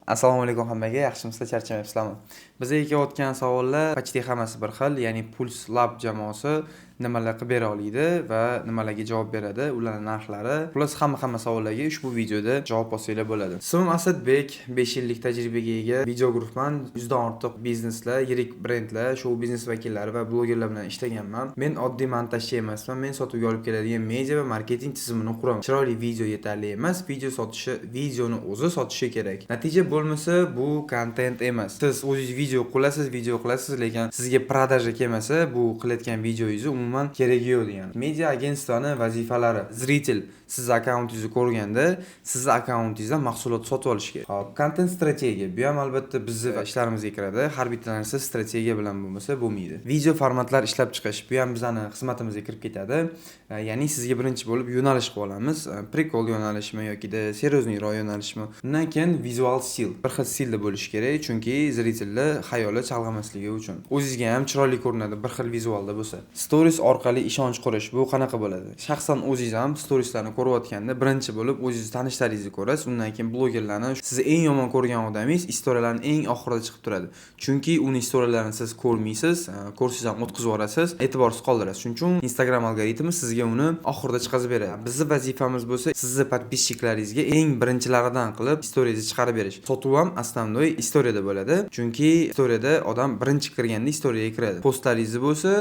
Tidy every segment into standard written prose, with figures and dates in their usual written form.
Assalomu alaykum hammaga, yaxshimisizlar, charchamayapsizlarmi? Bizga kelayotgan savollar почти hammasi bir xil, ya'ni Pulse Lab jamoasi nimalar qilib bera oladi va nimalarga javob beradi, ularning narxlari, plus hamma savollarga ushbu videoda javob olsanglar bo'ladi. Ismim Asadbek, 5 yillik tajribaga ega videografman. 100 dan ortiq bizneslar, yirik brendlar, shou biznes vakillari va blogerlar bilan ishlaganman. Men oddiy montajchi emasman, men sotuvga olib keladigan media va marketing tizimini quraman. Chiroyli video yetarli emas, videoni o'zi sotishi kerak. Natija bo'lmasa, bu kontent emas. Siz o'zingiz video qilasiz, lekin sizga prodaja kelmasa, bu qilayotgan videoyingiz umuman keragi yo'q degan. Media agentstvani vazifalari: zritel siz akkauntingizni ko'rganda, siz akkauntingizdan mahsulot sotib olish kerak. Xo'p, kontent strategiya. Bu ham albatta bizning ishlarimizga kiradi. Har bitta narsa strategiya bilan bo'lmasa bo'lmaydi. Video formatlar ishlab chiqish. Bu ham bizning xizmatimizga kirib ketadi. Ya'ni sizga birinchi bo'lib yo'nalish qilib olamiz. Prikol yo'nalishmi yoki seriozniroq yo'nalishmi. Undan keyin vizual stil. Bir xil stilda bo'lishi kerak, chunki zritellar xayoli chalg'amasligi uchun. O'zingizga ham chiroyli ko'rinadi bir xil vizualda bo'lsa. Stories orqali ishonch qurish. Bu qanaqa bo'ladi? Shaxsan o'zingiz ham storieslarni ko'rayotganda birinchi bo'lib o'zingiz tanishlaringizni ko'rasiz, undan keyin blogerlarni, sizni eng yomon ko'rgan odamingiz istoriyalarning eng oxirida chiqib turadi. Chunki uning istoriyalarini siz ko'rmaysiz, ko'rsangiz ham o'tkazib yuborasiz, e'tiborsiz qoldirasiz. Shuning uchun Instagram algoritmi sizga uni oxirida chiqarib beradi. Bizning vazifamiz bo'lsa, sizni podpischiklaringizga eng birinchilaridan qilib istoriyangizni chiqarib berish. Sotuv ham основной istoriyada bo'ladi. Chunki istoriyada odam birinchi kirganda istoriyaga kiradi. Postlaringiz bo'lsa,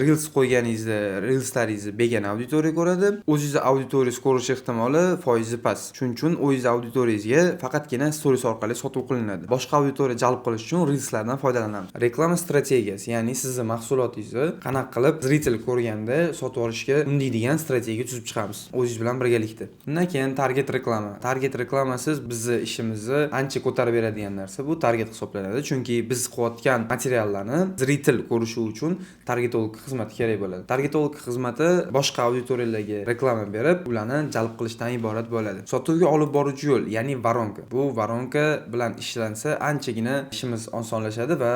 reels qo'yganingizda, reelslaringizni begona auditoriya ko'radi. O'zingizni auditoriyasi ko'rish ehtimoli foizi past. Shuning uchun o'zingiz auditoriyangizga faqatgina stories orqali sotuv qilinadi. Boshqa auditoriya jalb qilish uchun reelslardan foydalanamiz. Reklama strategiyasi, ya'ni sizning mahsulotingizni qanaqa qilib zritel ko'rganda sotib olishga undaydigan strategiya tuzib chiqamiz o'zingiz bilan birgalikda. Undan keyin target reklama. Target reklamasiz bizning ishimizni ancha ko'tarib beradigan narsa. Bu target hisoblanadi, chunki biz qilayotgan materiallarni zritel ko'rishi uchun targetolog xizmati kerak bo'ladi. Targetolog xizmati boshqa auditoriyalarga reklama berib, ularni jalb qilishdan iborat bo'ladi. Sotuvga olib boruvchi yo'l, ya'ni varonka. Bu varonka bilan ishlansa anchagina ishimiz osonlashadi va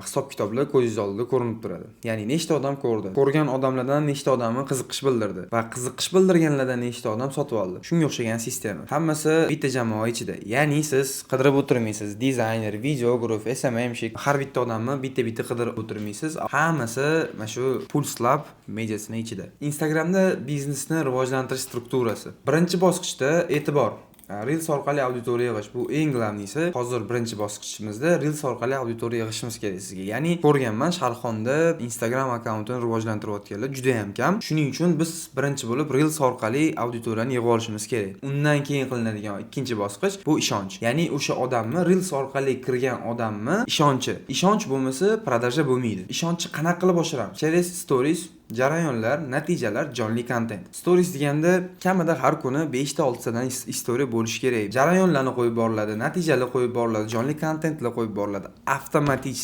hisob-kitoblar ko'zingiz oldida ko'rinib turadi. Ya'ni nechta odam ko'rdi? Ko'rgan odamlardan nechta odamni qiziqish bildirdi va qiziqish bildirganlardan nechta odam sotib oldi? Shunga o'xshagan sistema. Hammasi bitta jamoa ichida. Ya'ni siz qidirib o'tirmaysiz. Dizayner, videograf, SMMshik, har bitta odamni bitta qidirib o'tirmaysiz. Hammasi mana shu Pulse Lab mediasining ichida. Instagramda biznesni rivojlantirish strukturasi. Birinchi bosqichda e'tibor. Reels orqali auditoriya yig'ish. Bu eng glavnisi. Hozir birinchi bosqichimizda Reels orqali auditoriya yig'ishimiz kerak sizga. Ya'ni ko'rganman, Sharxonda Instagram akkauntini rivojlantirayotganlar juda ham kam. Shuning uchun biz birinchi bo'lib Reels orqali auditoriyani yig'ib olishimiz kerak. Undan keyin qilinadigan ikkinchi bosqich bu ishonch. Ya'ni o'sha odamni Reels orqali kirgan odamni ishonchi. Ishonch bo'lmasa, prodaja bo'lmaydi. Ishonchni qanaqa qilib oshiramiz? Через stories, jarayonlar, natijalar, jonli kontent. Stories deganda kamida har kuni 5 ta 6 tadan istoriya bo'lishi kerak. Jarayonlarni qo'yib boriladi, natijalar qo'yib boriladi, jonli kontentlar qo'yib boriladi. Avtomatik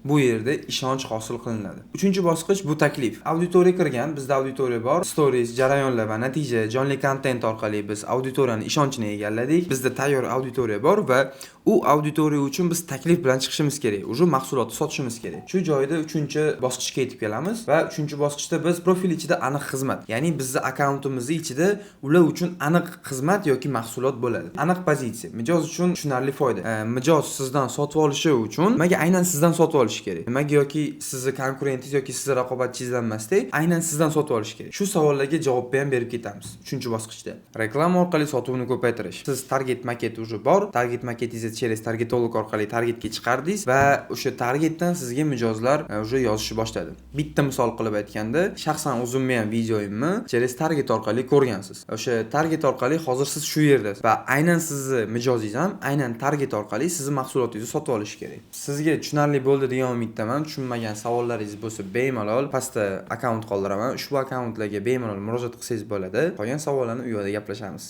bu yerda ishonch hosil qilinadi. Uchinchi bosqich bu taklif. Auditoriya kirgan, bizda auditoriya bor. Stories, jarayonlar va natija, jonli kontent orqali biz auditoriyaning ishonchini egalladik. Bizda tayyor auditoriya bor va u auditoriya uchun biz taklif bilan chiqishimiz kerak. Uje mahsulotni sotishimiz kerak. Shu joyda 3-bosqichga yetib kelamiz va 3-bosqichda biz profil ichida aniq xizmat, ya'ni bizning akkauntimizni ichida ular uchun aniq xizmat yoki mahsulot bo'ladi. Aniq pozitsiya. Mijoz uchun tushunarli foyda. Mijoz sizdan sotib olishi uchun nimaga aynan sizdan sotib olishi kerak? Nimaga yoki sizning konkurentingiz yoki sizning raqobatchingizdan emasdek, aynan sizdan sotib olishi kerak? Shu savollarga javob ham berib ketamiz 3-bosqichda. Reklama orqali sotuvni ko'paytirish. Siz target maket uje bor. Target maketingizni через targetolog orqali targetga chiqardingiz va o'sha targetdan sizga mijozlar uje yozishni boshladi. Bitta misol qilib aytganda, shaxsan o'zimni ham videoyimni через target orqali ko'rgansiz. O'sha target orqali hozir siz shu yerdasiz va aynan sizning mijozingiz ham aynan target orqali sizning mahsulotingizni sotib olish kerak. Sizga tushunarli bo'ldi degan umiddaman. Tushunmagan savollaringiz bo'lsa bemalol pastda akkaunt qoldiraman. Ushbu akkauntlarga bemalol murojaat qilsangiz bo'ladi. Qolgan savollarni u yerda gaplashamiz.